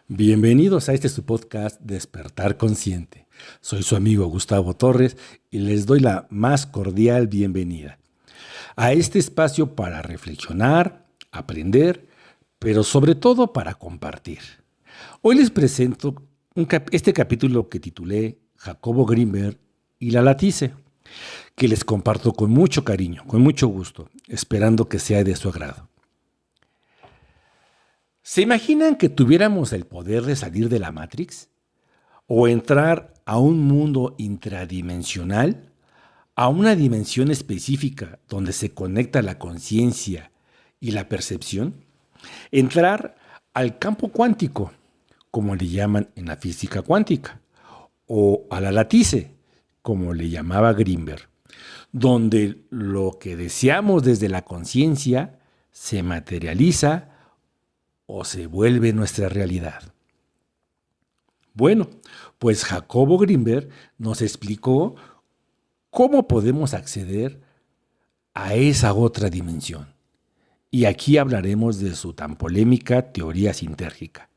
Bienvenidos a este su podcast Despertar Consciente. Soy su amigo Gustavo Torres y les doy la más cordial bienvenida a este espacio para reflexionar, aprender, pero sobre todo para compartir. Hoy les presento este capítulo que titulé Jacobo Grinberg y la Latice, que les comparto con mucho cariño, con mucho gusto, esperando que sea de su agrado. ¿Se imaginan que tuviéramos el poder de salir de la Matrix? ¿O entrar a un mundo intradimensional? ¿A una dimensión específica donde se conecta la conciencia y la percepción? ¿Entrar al campo cuántico, como le llaman en la física cuántica? ¿O a la latice, como le llamaba Grinberg, donde lo que deseamos desde la conciencia se materializa o se vuelve nuestra realidad? Bueno, pues Jacobo Grinberg nos explicó cómo podemos acceder a esa otra dimensión. Y aquí hablaremos de su tan polémica teoría sintérgica.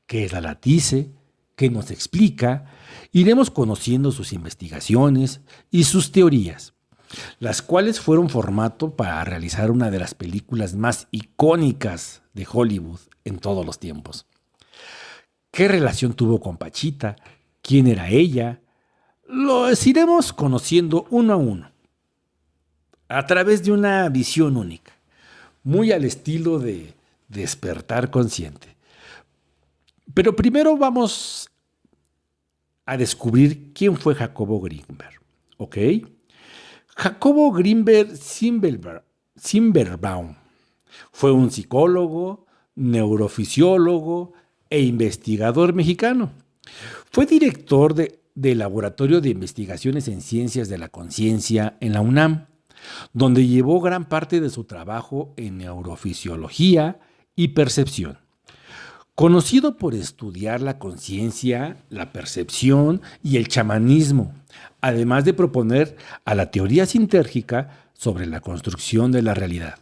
¿Qué es la latice? ¿Qué nos explica? Iremos conociendo sus investigaciones y sus teorías, las cuales fueron formato para realizar una de las películas más icónicas de Hollywood en todos los tiempos. ¿Qué relación tuvo con Pachita? ¿Quién era ella? Los iremos conociendo uno a uno, a través de una visión única, muy al estilo de Despertar Consciente. Pero primero vamos a descubrir quién fue Jacobo Grinberg, ¿ok? Jacobo Grinberg Zimmerbaum fue un psicólogo, neurofisiólogo e investigador mexicano. Fue director del Laboratorio de Investigaciones en Ciencias de la Conciencia en la UNAM, donde llevó gran parte de su trabajo en neurofisiología y percepción. Conocido por estudiar la conciencia, la percepción y el chamanismo, además de proponer a la teoría sintérgica sobre la construcción de la realidad.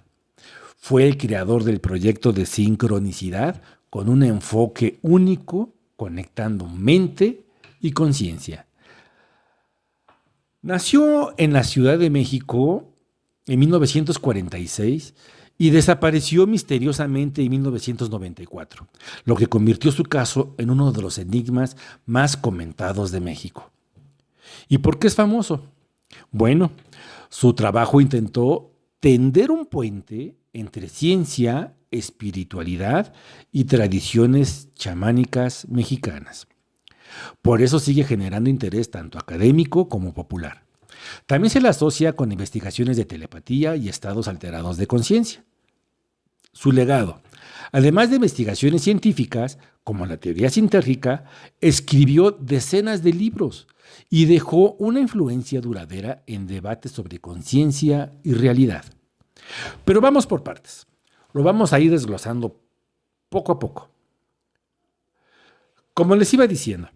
Fue el creador del proyecto de sincronicidad con un enfoque único, conectando mente y conciencia. Nació en la Ciudad de México en 1946 y desapareció misteriosamente en 1994, lo que convirtió su caso en uno de los enigmas más comentados de México. ¿Y por qué es famoso? Bueno, su trabajo intentó tender un puente entre ciencia, espiritualidad y tradiciones chamánicas mexicanas. Por eso sigue generando interés tanto académico como popular. También se le asocia con investigaciones de telepatía y estados alterados de conciencia. Su legado, además de investigaciones científicas como la teoría sintérgica, escribió decenas de libros y dejó una influencia duradera en debates sobre conciencia y realidad. Pero vamos por partes. Lo vamos a ir desglosando poco a poco. Como les iba diciendo,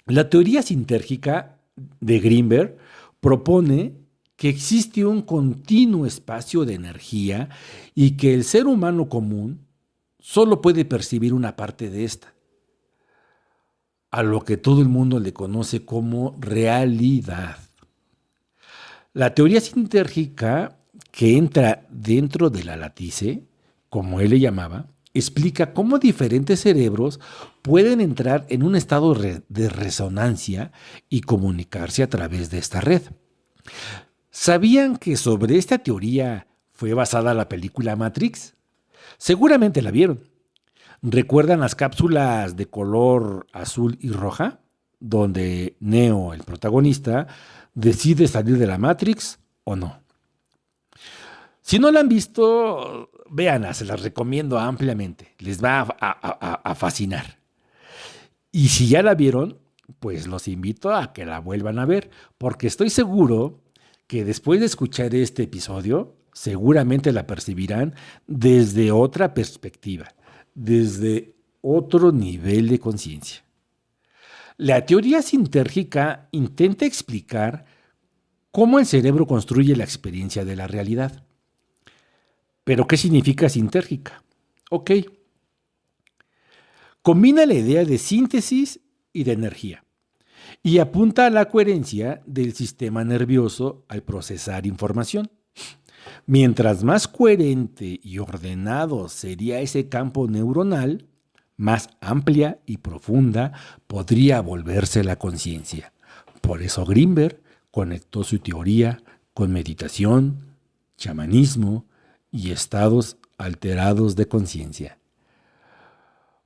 la teoría sintérgica de Grinberg propone que existe un continuo espacio de energía y que el ser humano común solo puede percibir una parte de esta, a lo que todo el mundo le conoce como realidad. La teoría sintérgica, que entra dentro de la latice, como él le llamaba, explica cómo diferentes cerebros pueden entrar en un estado de resonancia y comunicarse a través de esta red. ¿Sabían que sobre esta teoría fue basada la película Matrix? Seguramente la vieron. ¿Recuerdan las cápsulas de color azul y roja? Donde Neo, el protagonista, decide salir de la Matrix o no. Si no la han visto, véanla, se las recomiendo ampliamente. Les va a fascinar. Y si ya la vieron, pues los invito a que la vuelvan a ver, porque estoy seguro que después de escuchar este episodio, seguramente la percibirán desde otra perspectiva, desde otro nivel de conciencia. La teoría sintérgica intenta explicar cómo el cerebro construye la experiencia de la realidad. ¿Pero qué significa sintérgica? Ok. Combina la idea de síntesis y de energía y apunta a la coherencia del sistema nervioso al procesar información. Mientras más coherente y ordenado sería ese campo neuronal, más amplia y profunda podría volverse la conciencia. Por eso Grinberg conectó su teoría con meditación, chamanismo y estados alterados de conciencia.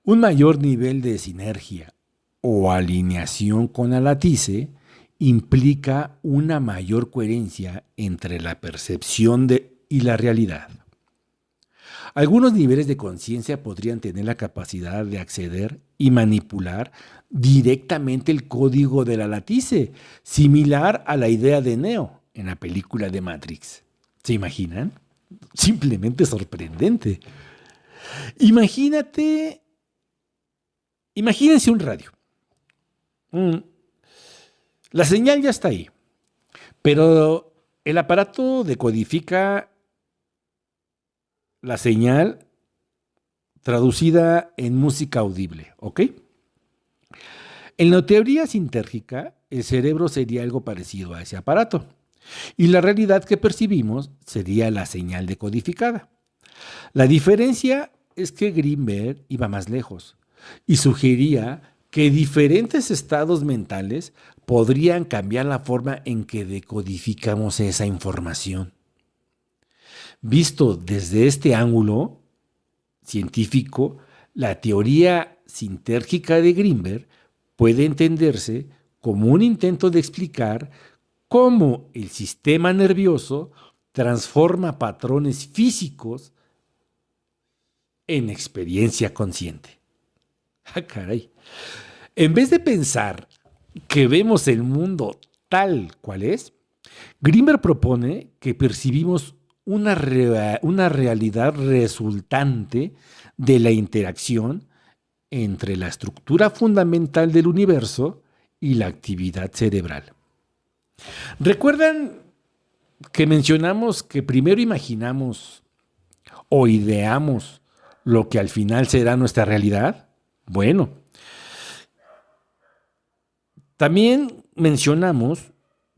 Un mayor nivel de sinergia o alineación con la latice implica una mayor coherencia entre la percepción y la realidad. Algunos niveles de conciencia podrían tener la capacidad de acceder y manipular directamente el código de la latice, similar a la idea de Neo en la película de Matrix. ¿Se imaginan? Simplemente sorprendente. Imagínense un radio. La señal ya está ahí, pero el aparato decodifica la señal traducida en música audible, ¿ok? En la teoría sintérgica, el cerebro sería algo parecido a ese aparato, y la realidad que percibimos sería la señal decodificada. La diferencia es que Grinberg iba más lejos y sugería que diferentes estados mentales podrían cambiar la forma en que decodificamos esa información. Visto desde este ángulo científico, la teoría sintérgica de Grinberg puede entenderse como un intento de explicar cómo el sistema nervioso transforma patrones físicos en experiencia consciente. ¡Ah, caray! En vez de pensar que vemos el mundo tal cual es, Grinberg propone que percibimos una realidad resultante de la interacción entre la estructura fundamental del universo y la actividad cerebral. ¿Recuerdan que mencionamos que primero imaginamos o ideamos lo que al final será nuestra realidad? Bueno, también mencionamos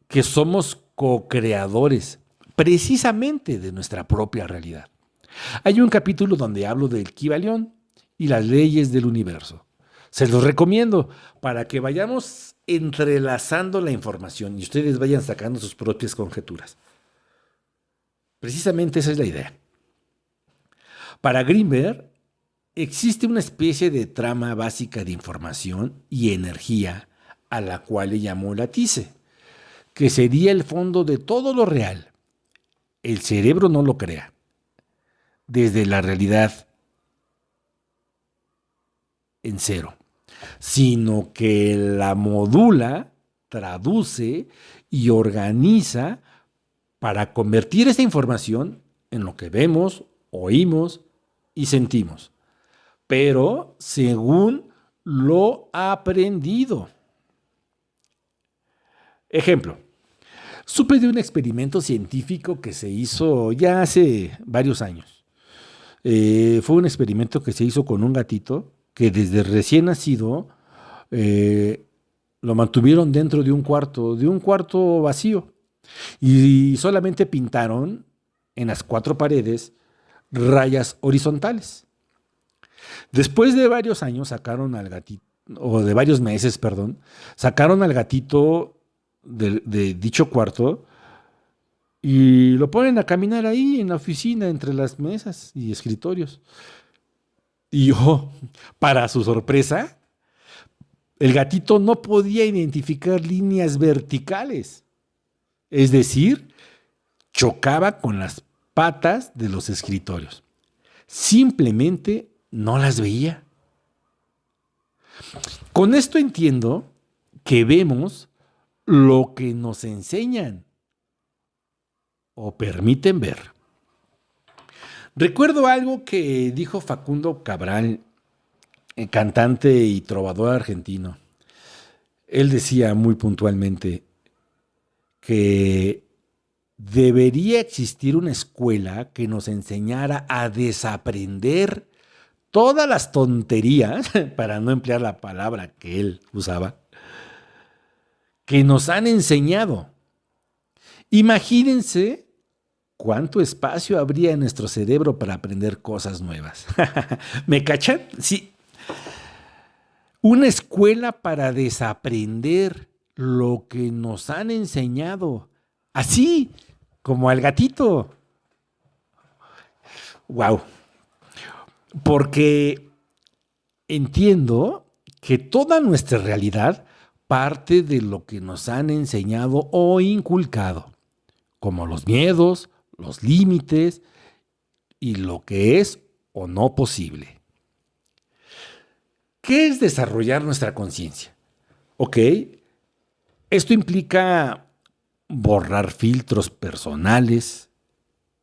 que somos co-creadores precisamente de nuestra propia realidad. Hay un capítulo donde hablo del Kybalión y las leyes del universo. Se los recomiendo para que vayamos entrelazando la información y ustedes vayan sacando sus propias conjeturas. Precisamente esa es la idea. Para Grinberg, existe una especie de trama básica de información y energía a la cual le llamó latice, que sería el fondo de todo lo real. El cerebro no lo crea. Desde la realidad en cero, sino que la modula, traduce y organiza para convertir esa información en lo que vemos, oímos y sentimos, pero según lo aprendido. Ejemplo, supe de un experimento científico que se hizo ya hace varios años. Fue un experimento que se hizo con un gatito que desde recién nacido lo mantuvieron dentro de un cuarto vacío, y solamente pintaron en las 4 paredes rayas horizontales. Después de varios años sacaron al gatito, o de varios meses, perdón, sacaron al gatito de dicho cuarto y lo ponen a caminar ahí en la oficina entre las mesas y escritorios. Y para su sorpresa, el gatito no podía identificar líneas verticales. Es decir, chocaba con las patas de los escritorios. Simplemente no las veía. Con esto entiendo que vemos lo que nos enseñan o permiten ver. Recuerdo algo que dijo Facundo Cabral, cantante y trovador argentino. Él decía muy puntualmente que debería existir una escuela que nos enseñara a desaprender todas las tonterías, para no emplear la palabra que él usaba, que nos han enseñado. Imagínense cuánto espacio habría en nuestro cerebro para aprender cosas nuevas. ¿Me cachan? Sí. Una escuela para desaprender lo que nos han enseñado. Así como al gatito. Wow. Porque entiendo que toda nuestra realidad parte de lo que nos han enseñado o inculcado, como los miedos, los límites y lo que es o no posible. ¿Qué es desarrollar nuestra conciencia? Ok, esto implica borrar filtros personales,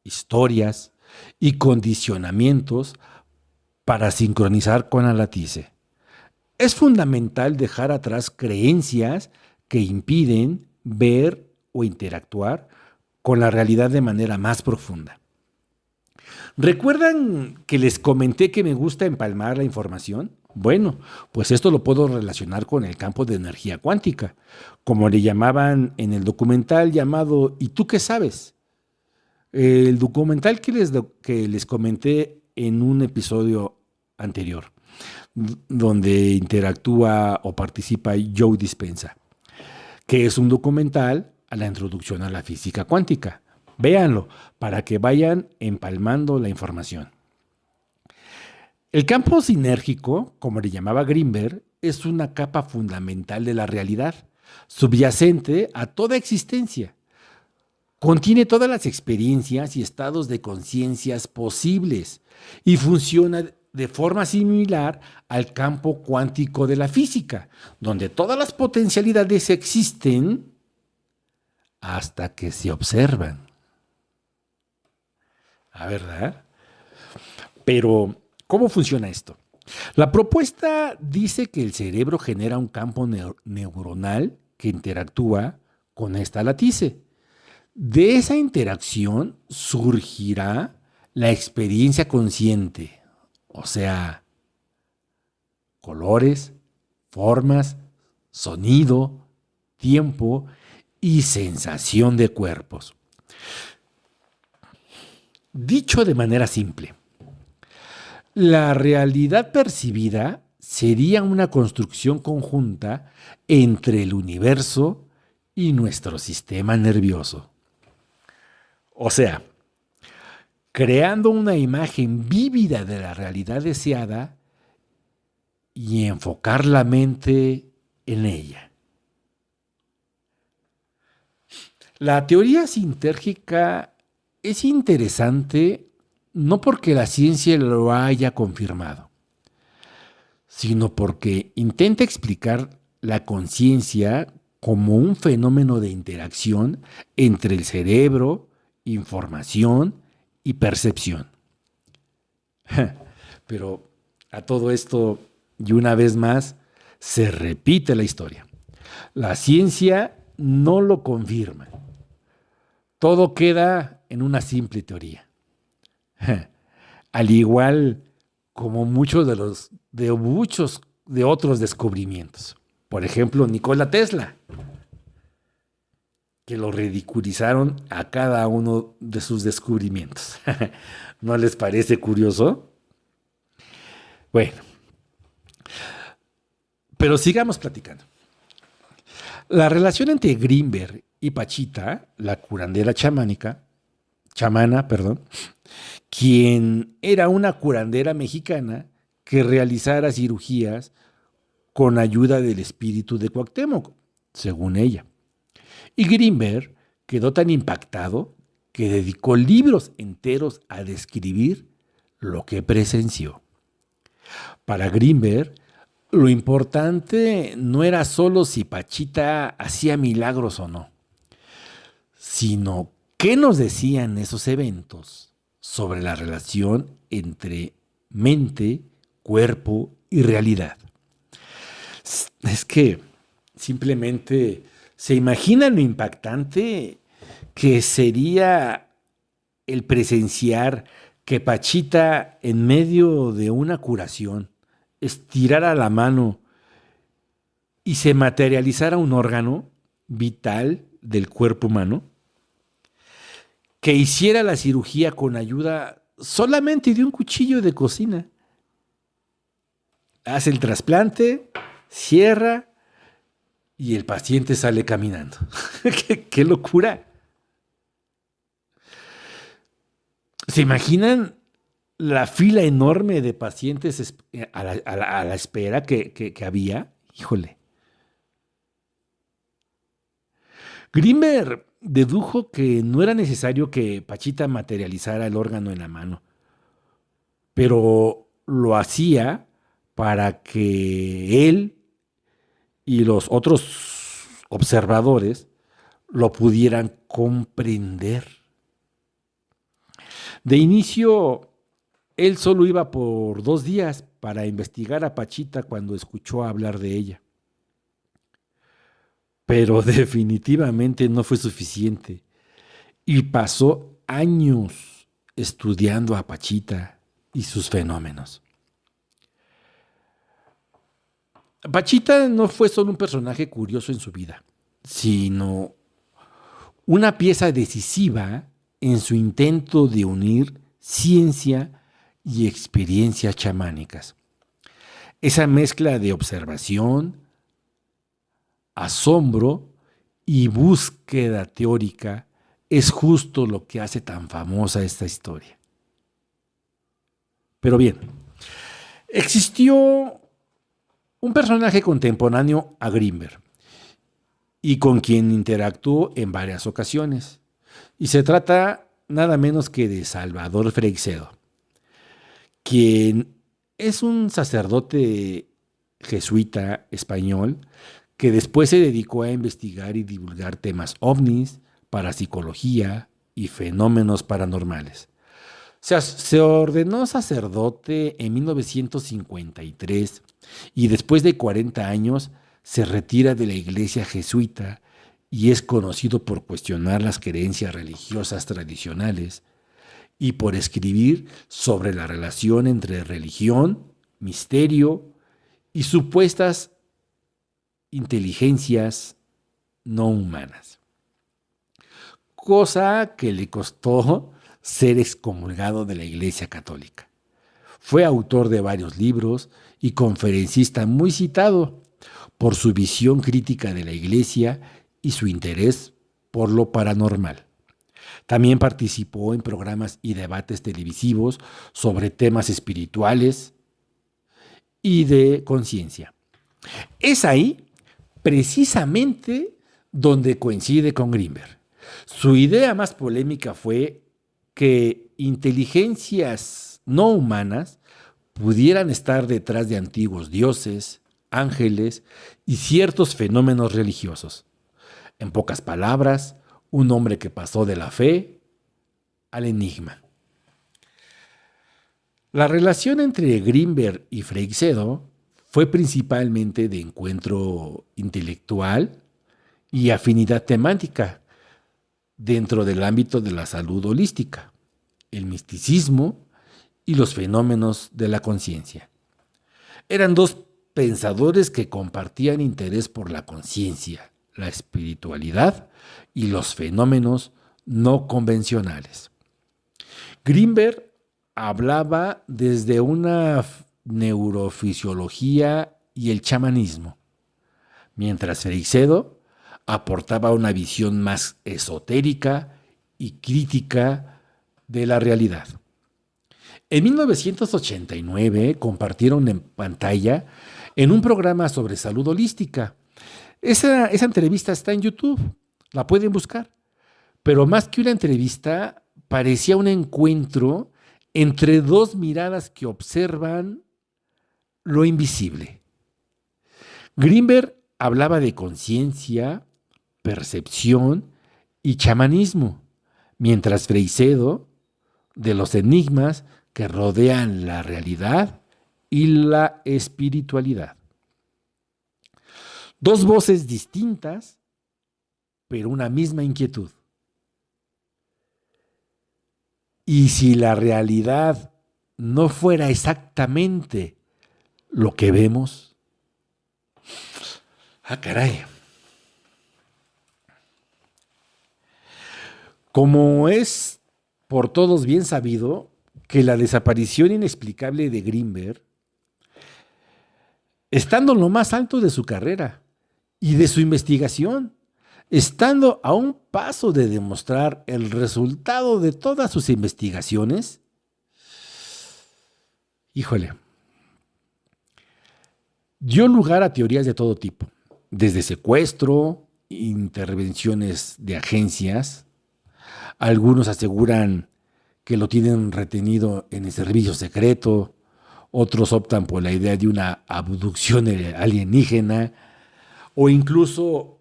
historias y condicionamientos para sincronizar con la latice. Es fundamental dejar atrás creencias que impiden ver o interactuar con la realidad de manera más profunda. ¿Recuerdan que les comenté que me gusta empalmar la información? Bueno, pues esto lo puedo relacionar con el campo de energía cuántica, como le llamaban en el documental llamado ¿Y tú qué sabes? El documental que les comenté en un episodio anterior, donde interactúa o participa Joe Dispenza, que es un documental a la introducción a la física cuántica. Véanlo para que vayan empalmando la información. El campo sinérgico, como le llamaba Greenberg, es una capa fundamental de la realidad, subyacente a toda existencia. Contiene todas las experiencias y estados de conciencias posibles y funciona de forma similar al campo cuántico de la física, donde todas las potencialidades existen hasta que se observan. ¿Verdad? Pero, ¿cómo funciona esto? La propuesta dice que el cerebro genera un campo neuronal que interactúa con esta latice. De esa interacción surgirá la experiencia consciente, o sea, colores, formas, sonido, tiempo y sensación de cuerpos. Dicho de manera simple, la realidad percibida sería una construcción conjunta entre el universo y nuestro sistema nervioso. O sea, creando una imagen vívida de la realidad deseada y enfocar la mente en ella. La teoría sintérgica es interesante no porque la ciencia lo haya confirmado, sino porque intenta explicar la conciencia como un fenómeno de interacción entre el cerebro, información y percepción. Pero a todo esto, y una vez más, se repite la historia. La ciencia no lo confirma. Todo queda en una simple teoría. Al igual como muchos de otros descubrimientos. Por ejemplo, Nikola Tesla, que lo ridiculizaron a cada uno de sus descubrimientos. ¿No les parece curioso? Bueno, pero sigamos platicando. La relación entre Greenberg y Pachita, la curandera chamana, quien era una curandera mexicana que realizara cirugías con ayuda del espíritu de Cuauhtémoc, según ella. Y Greenberg quedó tan impactado que dedicó libros enteros a describir lo que presenció. Para Greenberg, lo importante no era solo si Pachita hacía milagros o no, sino qué nos decían esos eventos sobre la relación entre mente, cuerpo y realidad. Es que simplemente se imagina lo impactante que sería el presenciar que Pachita, en medio de una curación, estirara la mano y se materializara un órgano vital del cuerpo humano, que hiciera la cirugía con ayuda solamente de un cuchillo de cocina. Hace el trasplante, cierra y el paciente sale caminando. ¿Qué locura! ¿Se imaginan la fila enorme de pacientes a la espera que había? Híjole. Grimberg dedujo que no era necesario que Pachita materializara el órgano en la mano, pero lo hacía para que él y los otros observadores lo pudieran comprender. De inicio, él solo iba por 2 días para investigar a Pachita cuando escuchó hablar de ella. Pero definitivamente no fue suficiente. Y pasó años estudiando a Pachita y sus fenómenos. Pachita no fue solo un personaje curioso en su vida, sino una pieza decisiva en su intento de unir ciencia y experiencias chamánicas. Esa mezcla de observación, asombro y búsqueda teórica es justo lo que hace tan famosa esta historia. Pero bien, existió un personaje contemporáneo a Grimberg y con quien interactuó en varias ocasiones. Y se trata nada menos que de Salvador Freixedo, quien es un sacerdote jesuita español que después se dedicó a investigar y divulgar temas ovnis, parapsicología y fenómenos paranormales. Se ordenó sacerdote en 1953 y después de 40 años se retira de la iglesia jesuita y es conocido por cuestionar las creencias religiosas tradicionales y por escribir sobre la relación entre religión, misterio y supuestas inteligencias no humanas. Cosa que le costó ser excomulgado de la Iglesia Católica. Fue autor de varios libros y conferencista muy citado por su visión crítica de la Iglesia y su interés por lo paranormal. También participó en programas y debates televisivos sobre temas espirituales y de conciencia. Es ahí precisamente donde coincide con Grimberg. Su idea más polémica fue que inteligencias no humanas pudieran estar detrás de antiguos dioses, ángeles y ciertos fenómenos religiosos. En pocas palabras, un hombre que pasó de la fe al enigma. La relación entre Grimberg y Freixedo fue principalmente de encuentro intelectual y afinidad temática dentro del ámbito de la salud holística, el misticismo y los fenómenos de la conciencia. Eran dos pensadores que compartían interés por la conciencia, la espiritualidad y los fenómenos no convencionales. Grimberg hablaba desde una neurofisiología y el chamanismo, mientras Freixedo aportaba una visión más esotérica y crítica de la realidad. En 1989 compartieron en pantalla en un programa sobre salud holística. Esa entrevista está en YouTube, la pueden buscar. Pero más que una entrevista, parecía un encuentro entre dos miradas que observan lo invisible. Grimberg hablaba de conciencia, percepción y chamanismo, mientras Freixedo de los enigmas que rodean la realidad y la espiritualidad. Dos voces distintas, pero una misma inquietud. Y si la realidad no fuera exactamente lo que vemos, caray. Como es por todos bien sabido que la desaparición inexplicable de Greenberg, estando en lo más alto de su carrera y de su investigación, estando a un paso de demostrar el resultado de todas sus investigaciones, híjole, dio lugar a teorías de todo tipo, desde secuestro, intervenciones de agencias. Algunos aseguran que lo tienen retenido en el servicio secreto, otros optan por la idea de una abducción alienígena o incluso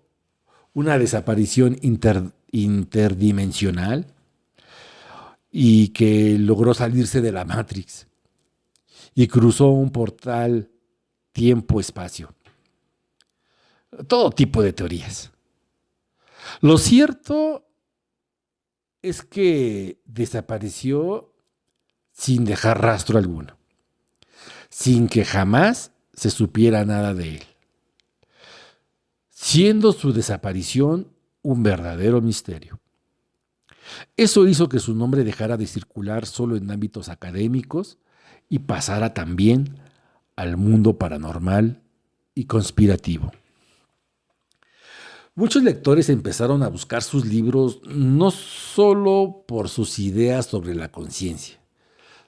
una desaparición interdimensional y que logró salirse de la Matrix y cruzó un portal tiempo-espacio. Todo tipo de teorías. Lo cierto es que desapareció sin dejar rastro alguno, sin que jamás se supiera nada de él, siendo su desaparición un verdadero misterio. Eso hizo que su nombre dejara de circular solo en ámbitos académicos y pasara también al mundo paranormal y conspirativo. Muchos lectores empezaron a buscar sus libros no solo por sus ideas sobre la conciencia,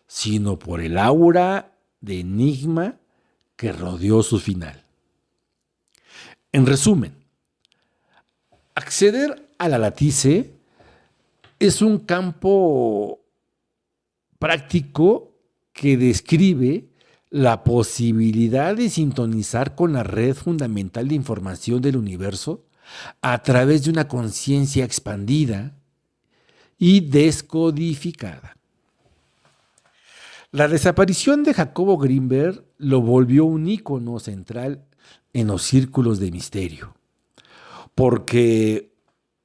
sino por el aura de enigma que rodeó su final. En resumen, acceder a la Latice es un campo práctico que describe la posibilidad de sintonizar con la red fundamental de información del universo a través de una conciencia expandida y descodificada. La desaparición de Jacobo Greenberg lo volvió un ícono central en los círculos de misterio, porque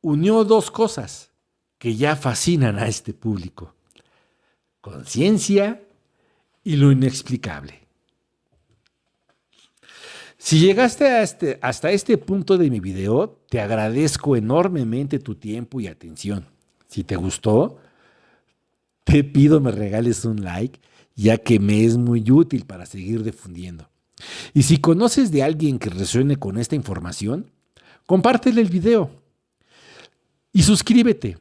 unió dos cosas que ya fascinan a este público: conciencia y lo inexplicable. Si llegaste hasta este punto de mi video, te agradezco enormemente tu tiempo y atención. Si te gustó, te pido me regales un like, ya que me es muy útil para seguir difundiendo. Y si conoces de alguien que resuene con esta información, compártele el video y suscríbete.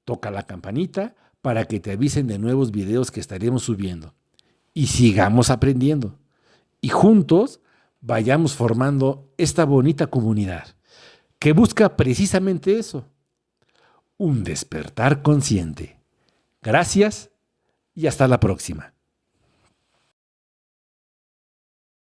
Toca la campanita para que te avisen de nuevos videos que estaremos subiendo. Y sigamos aprendiendo. Y juntos vayamos formando esta bonita comunidad que busca precisamente eso: un despertar consciente. Gracias y hasta la próxima.